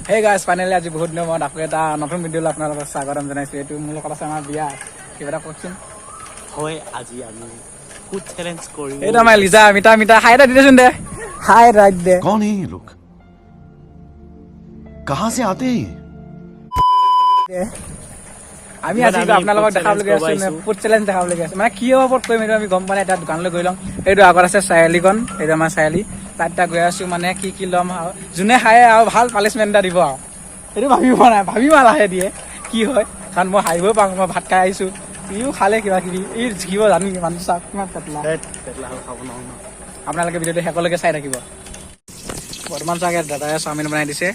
Hey guys finally আজি বহুত দিনৰ মূৰত আকৌ এটা নতুন ভিডিঅ'লৈ আপোনালোকক স্বাগতম জনাইছোঁ। এইটো মোৰ লগত আছে আমাৰ বিয়া। কিবা এটা কওকচোন। হয় আজি আমি ফুড চেলেঞ্জ কৰিম। এইটো আমাৰ লিজা মিঠা মিঠা হাই এটা দি দেচোন দে। হাই ৰাইট দে। कौन है ये लोग कहाँ से आते हैं আমি আজি আপোনালোকক দেখাবলৈ আছোঁ ফুড চেলেঞ্জ দেখাবলৈ আছোঁ। মানে কি ওপৰত কৰিম এইটো আমি গম পোৱা নাই। এটা দোকানলৈ গৈ লওঁ। এইটো আগত আছে চাৰিআলিখন, এইটো আমাৰ চাৰিআলি। তাত এটা গৈ আছোঁ মানে কি ল'ম আৰু যোনে খায় আৰু ভাল পানিচমেণ্ট এটা দিব আৰু সেইটো ভাবিব নাই, ভাবিব লাহে দিয়ে কি হয়। কাৰণ মই হাৰিবই পাৰোঁ, মই ভাত খাই আহিছোঁ। ইও খালে কিবা কিবি ই জিকিব জানি মানুহ চাওক কিমান পেটলা। আপোনালোকে ভিডিঅ'টো শেষলৈকে চাই থাকিব। বৰ্তমান চাগে দাদাই চাওমিন বনাই দিছে।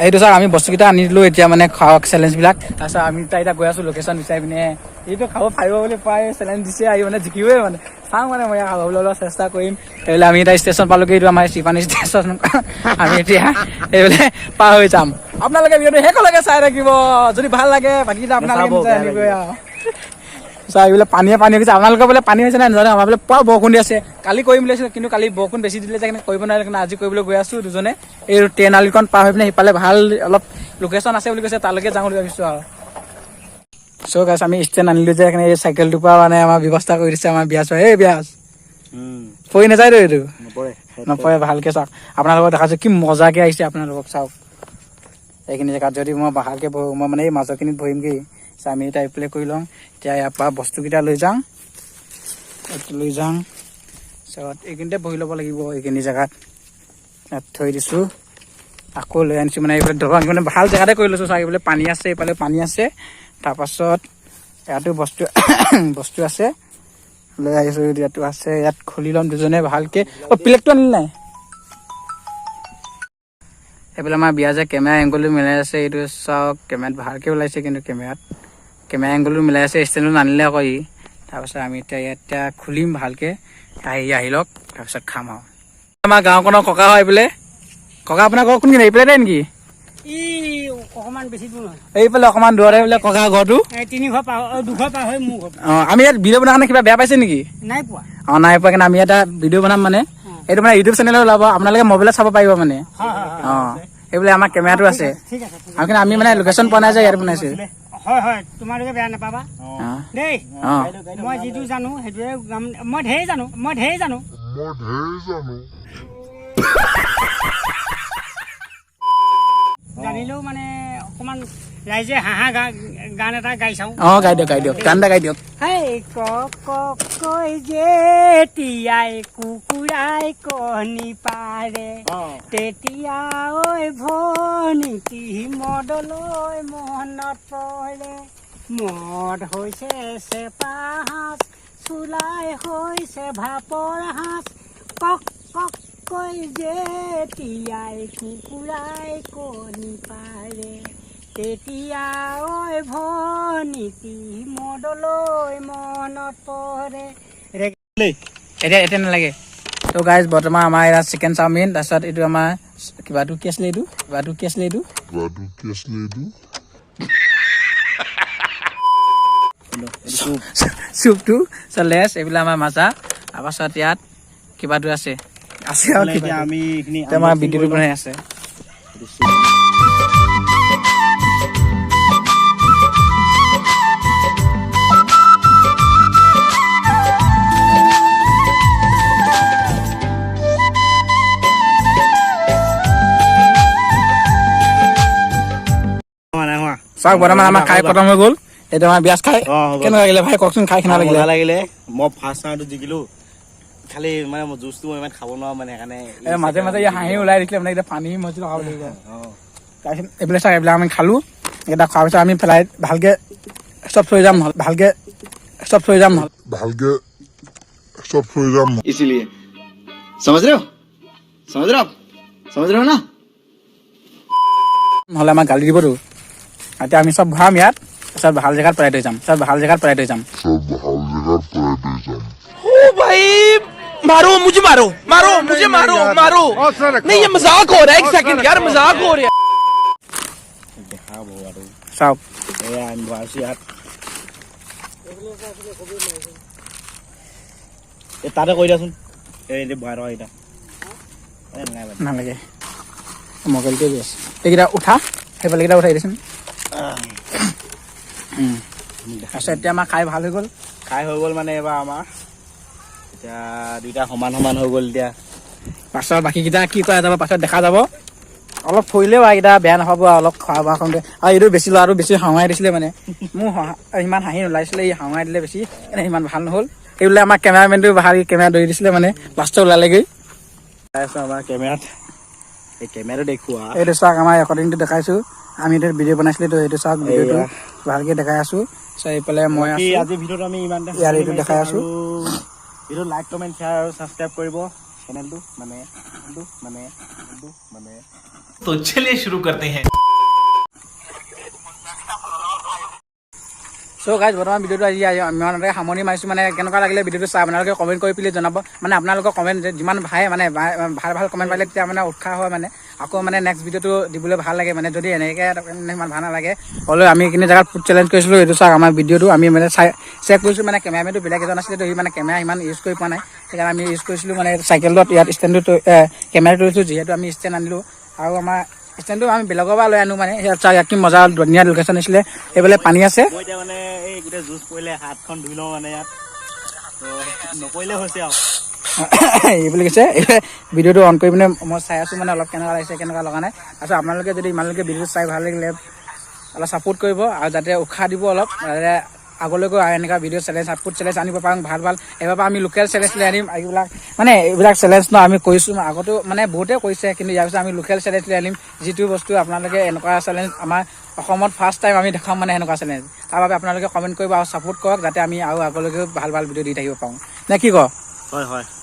এইটো চাওক আমি বস্তুকেইটা আনি দিলোঁ এতিয়া মানে খাওক চেলেঞ্জবিলাক। তাৰপিছত আমি এতিয়া গৈ আছোঁ লোকেশ্যন বিচাৰি পিনে। এইটো খাব পাৰিব বুলি পাই চেলেঞ্জ দিছে আহি মানে জিকিবই মানে চাওঁ মানে মই খাবলৈ অলপ চেষ্টা কৰিম। এইবোলে আমি এতিয়া ষ্টেচন পালোগৈ। এইটো আমাৰ শিৱানী ষ্টেচন। আমি এতিয়া এইবোলে পাৰ হৈ যাম। আপোনালোকে ভিডিঅ'টো শেষলৈকে চাই থাকিব। যদি ভাল লাগে বাকীকেইটা আপোনালোকে নিজে আনিবই আৰু চাই এইবোলে পানী হৈছে। আপোনালোকৰ বোলে পানী হৈছে নাই নাজানো। আমাৰ বোলে পুৰা বৰষুণ দি আছে। কালি কৰিম বুলি ভাবিছিলোঁ কিন্তু কালি বৰষুণ বেছি দিলে যে কৰিব নোৱাৰিলে কাৰণে আজি কৰিবলৈ গৈ আছোঁ দুজনে। এই ট্ৰেইন আলিখন পাৰ হৈ পিনে সিফালে ভাল অলপ লোকেশ্যন আছে বুলি কৈছে, তালৈকে যাওঁ বুলি ভাবিছোঁ আৰু। চ' গাইছ আমি ষ্টেণ্ড আনিলোঁ যে সেইকাৰণে এই চাইকেলটোৰ পৰা মানে আমাৰ ব্যৱস্থা কৰি দিছে আমাৰ বিয়াজ। এই বিয়াজ পৰি নাযায়তো এইটো নপৰে। ভালকৈ চাওক। আপোনালোকক দেখাইছোঁ কি মজাকৈ আহিছে। আপোনালোকক চাওক এইখিনি জেগাত যদি মই ভালকৈ বহোঁ মই মানে এই মাজৰখিনিত বহিমগৈ। আমি এতিয়া এপ্লাই কৰি লওঁ। এতিয়া ইয়াৰ পৰা বস্তুকেইটা লৈ যাওঁ তাৰপিছত এইখিনিতে বহি ল'ব লাগিব। এইখিনি জেগাত ইয়াত থৈ দিছোঁ। আকৌ লৈ আনিছোঁ মানে এইফালে ধৰক মানে ভাল জেগাতে কৰি লৈছোঁ। চাই এইফালে পানী আছে, এইফালে পানী আছে। তাৰপাছত ইয়াতো বস্তু আছে লৈ আহিছোঁ। ইয়াতো আছে, ইয়াত খুলি ল'ম দুজনে ভালকৈ। প্লেটটো আনিল নাই? এইফালে আমাৰ বিয়া যে কেমেৰা এংগলটো মিলাই আছে। এইটো চাওক কেমেৰাত ভালকৈ ওলাইছে কিন্তু কেমেৰা এংগলটো মিলাই আছে। ষ্টেণ্ডটো নানিলে আকৌ ই। তাৰপাছত আমি এতিয়া খুলিম ভালকৈ। আহি লওক তাৰপিছত খাম আৰু। আমাৰ গাঁওখনৰ ককা হয় বোলে। ককা আপোনাৰ ঘৰ কোনখিনি এইফালে নেকি? অকমান বেছি দূৰ নহয়, এইফালে অকণমান দূৰতে বোলে ককা ঘৰটো। 2 ঘৰ পাৰ হৈ মোৰ ঘৰ। অঁ আমি ইয়াত ভিডিঅ' বনোৱাৰ কাৰণে কিবা বেয়া পাইছে নেকি? নাই পোৱা। অঁ নাই পোৱা। কিন্তু আমি এটা ভিডিঅ' বনাম মানে এইটো মানে ইউটিউব চেনেলত ওলাব। আপোনালোকে মোবাইলত চাব পাৰিব মানে। অঁ এইবোলে আমাৰ কেমেৰাটো আছে। ঠিক আছে আৰু কিন্তু আমি মানে লোকেশ্যন পোৱা নাই যে ইয়াত বনাইছোঁ। হয় তোমালোকে বেয়া নাপাবা দেই। মই যিটো জানো সেইটোৱে মই ঢেৰ জানো। জানিলেও মানে অকমান ৰাইজে হাঁহা গান এটা গাই চাওঁ। অঁ গাই দিয়ক গান এটা গাই দিয়ক। হেই কৈ যেতিয়াই কুকুৰাই কণী পাৰে তেতিয়া ঐ ভনীতি মদলৈ মনত পৰে। মদ হৈছে চেপা সাঁজ, চুলাই হৈছে ভাপৰ সাঁজ। কৈ যেতিয়াই কুকুৰাই কণী পাৰে তেতিয়া ঐ ভনীতি মদলৈ মনত পৰে। এতিয়া নালাগে। ত' গাইজ বৰ্তমান আমাৰ ইয়াত চিকেন চাওমিন, তাৰপিছত এইটো আমাৰ কিবাটো কি আছিলে এইটো চুপটো লেছ এইবিলাক আমাৰ মাজা। তাৰপাছত ইয়াত কিবাটো আছে আৰু আমি আমাৰ ভিডিঅ'টো বনাই আছে। চাওক বৰ্তমান আমাৰ খাই খতম হৈ গ'ল। এইটো আমাৰ বিয়াজ খাই কেনেকুৱা লাগিলে ভাই কওকচোন। খাই কেনেকুৱা লাগিলে? মই ফাৰ্ষ্ট টাইমটো জিকিলো। খালি মানে জুচটো মই ইমান খাব নোৱাৰো মানে সেইকাৰণে মাজে মাজে হাঁহি ওলাই দিছিলে মানে এতিয়া পানী মজি লগাব লাগিব। তাৰপিছত এইবিলাক চাওক এইবিলাক আমি খালোঁ এইকেইটা খোৱাৰ পিছত আমি পেলাই ভালকৈ চব থৈ যাম इसीलिए समझ रहे हो ना নহ'লে আমাক গালি দিবতো এতিয়া আমি চব ভৰাম ইয়াত চব ভাল জেগাত পেলাই থৈ যাম ओ भाई मारो मुझे मारो नहीं ये मजाक हो रहा है एक सेकंड यार मजाक हो रहा है দেখাব আৰু চাওক এয়া আমি ভৰাইছোঁ ইয়াত এই তাতে কৈ দিয়াচোন এই ভৰাই থকা এইটা নালাগে মোবাইলটোৱে বেছ এইকেইটা উঠা সেইফালেকেইটা উঠাই দেচোন তাৰপিছত এতিয়া আমাৰ খাই ভাল হৈ গ'ল খাই হৈ গ'ল মানে এবাৰ আমাৰ এতিয়া দুইটা সমান হৈ গ'ল এতিয়া পাছত বাকীকেইটা কি কৰা যাব পাছত দেখা যাব অলপ থৰিলেও এইকেইটা বেয়া নহ'ব অলপ খোৱা বোৱা কৰোঁতে আৰু এইটো বেছি ল'ৰাটো বেছি হাওঁৰাই দিছিলে মানে মোৰ ইমান হাঁহি নোলাইছিলে এই হাওঁৰাই দিলে বেছি এনে ইমান ভাল নহ'ল এইবিলাক আমাৰ কেমেৰামেনটো ভাল কেমেৰা ধৰি দিছিলে মানে লাষ্টত ওলালেগৈ চাইছোঁ আমাৰ কেমেৰাত এই কেমেৰাটো দেখুওৱা এইটো চাওক আমাৰ ৰেকৰ্ডিংটো দেখাইছোঁ আমি এতিয়া ভিডিঅ' বনাইছিলোঁ তো এইটো চাওক ভিডিঅ'টো ভালকৈ দেখাই আছোঁ চ' এইফালে মই আছোঁ আজিৰ ভিডিঅ'টো আমি ইমানতে ইয়াৰ এইটো দেখাই আছোঁ ভিডিঅ' লাইক কমেণ্ট শ্বেয়াৰ আৰু ছাবস্ক্ৰাইব কৰিব চেনেলটো মানে तो चलिए शुरू करते हैं চ' গাইজ বৰ্তমান ভিডিঅ'টো আজি ইমানতে সামৰণি মাৰিছোঁ মানে কেনেকুৱা লাগিলে ভিডিঅ'টো চাই আপোনালোকে কমেণ্ট কৰি পেলাই জনাব মানে আপোনালোকৰ কমেণ্ট যিমান ভাই মানে ভাল কমেণ্ট পালে তেতিয়া মানে উৎসাহ হয় মানে আকৌ মানে নেক্সট ভিডিঅ'টো দিবলৈ ভাল লাগে মানে যদি এনেকৈ ইমান ভাল নালাগে হ'লেও আমি এইখিনি জেগাত ফুড চেলেঞ্জ কৰিছিলোঁ এইটো চাওক আমাৰ ভিডিঅ'টো আমি মানে চেক কৰিছোঁ মানে কেমেৰামেনটো বেলেগ এজন আছিলে তো সি মানে কেমেৰা ইমান ইউজ কৰি পোৱা নাই সেইকাৰণে আমি ইউজ কৰিছিলোঁ মানে চাইকেলত ইয়াত ষ্টেণ্ডটো কেমেৰাটো লৈছোঁ যিহেতু আমি ষ্টেণ্ড আনিলোঁ আৰু আমাৰ ষ্টেণ্ডটো আমি বেলেগৰ পৰা লৈ আনো মানে ইয়াত চাওক ইয়াত কি মজা ধুনীয়া লোকেশ্যন আছিলে এইফালে পানী আছে মই এতিয়া মানে এই গোটেই জুচ পৰিলে হাতখন ধুই লওঁ মানে ইয়াত নকৰিলে হৈছে আৰু এইবুলি কৈছে ভিডিঅ'টো অন কৰি পিনে মই চাই আছোঁ মানে অলপ কেনেকুৱা লাগিছে কেনেকুৱা লগা নাই তাৰপিছত আপোনালোকে যদি ইমানলৈকে ভিডিঅ'টো চাই ভাল লাগিলে অলপ ছাপোৰ্ট কৰিব আৰু যাতে উৎসাহ দিব অলপ যাতে আগলৈকে এনেকুৱা ভিডিঅ' চেলেঞ্জ ফুড চেলেঞ্জ আনিব পাৰোঁ ভাল এইবাৰ পৰা আমি লোকেল চেলেঞ্জ লৈ আনিম এইবিলাক মানে এইবিলাক চেলেঞ্জ ন আমি কৰিছোঁ আগতো মানে বহুতে কৰিছে কিন্তু ইয়াৰ পিছত আমি লোকেল চেলেঞ্জ লৈ আনিম যিটো বস্তু আপোনালোকে এনেকুৱা চেলেঞ্জ আমাৰ অসমত ফাৰ্ষ্ট টাইম আমি দেখাম মানে এনেকুৱা চেলেঞ্জ তাৰ বাবে আপোনালোকে কমেণ্ট কৰিব আৰু ছাপোৰ্ট কৰক যাতে আমি আৰু আগলৈকে ভাল ভিডিঅ' দি থাকিব পাৰোঁ নে কি কয় হয়